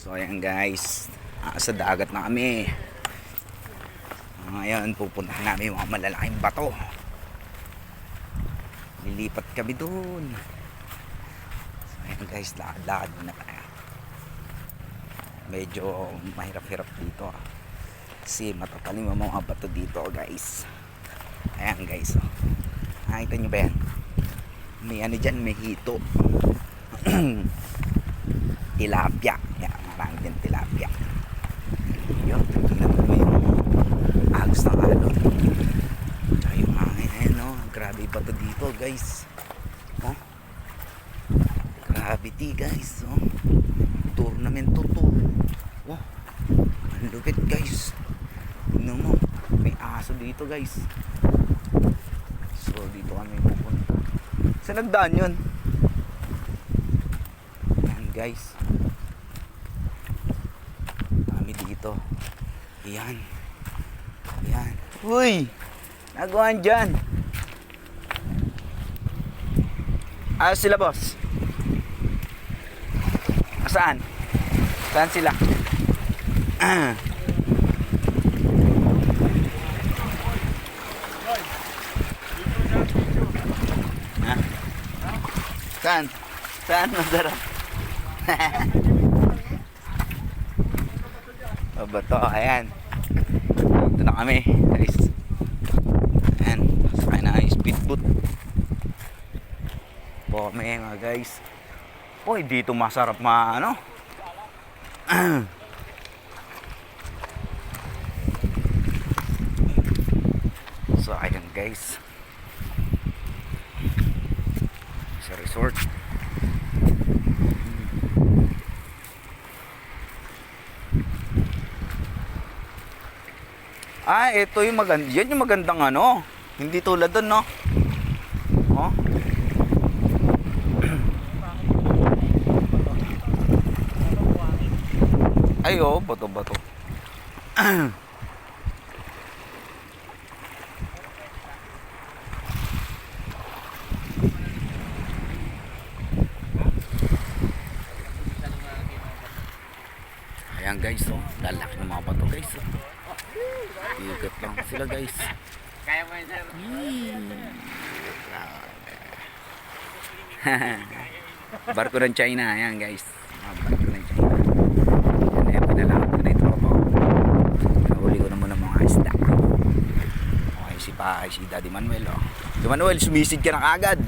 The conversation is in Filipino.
So ayan guys, sa dagat na kami. Ngayon pupuntahan namin yung mga malalaking bato. Lilipat kami dun. So ayan guys, lakad-lakad muna tayo. Medyo mahirap-hirap dito kasi matatalim ang mga bato dito guys. Ayan guys, oh. Nakita nyo ba yan? May ano dyan, may hito. Tilapia. Yan, marami din tilapia. Yun, tingnan mo yung agos ng alon. Tsaka yung hangin, ayan no. Grabe pa to dito guys. Oh. Gravity guys. Oh. Tournament to to. Oh. Ang lupit guys. Tingnan mo. May aso dito guys. So dito kami pupunta. Saan nagdaan yun? Ayan guys. Kami dito. Ayan. Ayan. Uy! Nagawan dyan. Ayos sila boss. Saan? Saan sila? Saan? Saan masarap? O bato, ayan. Dito na kami guys. Ayan, sakay na yung speedboat po kami mga guys. Uy, dito masarap ano. So ayan guys, sa resort. Ito yung maganda. Yan yung magandang ano. Hindi tulad doon, no? Oh. Ay, oh, bato-bato. Ayan guys, oh. Lalaki ng mga bato guys, oh. Ikot lang sila guys. Kaya mo yun, sir? Barko ng China, ayan guys. Barko ng China. Ayan, pinalakad ko na yung tropa ko. Nahuli ko na muna mga isda. Okay, si Daddy Manuel, oh. Si Manuel, sumisid ka na kagad.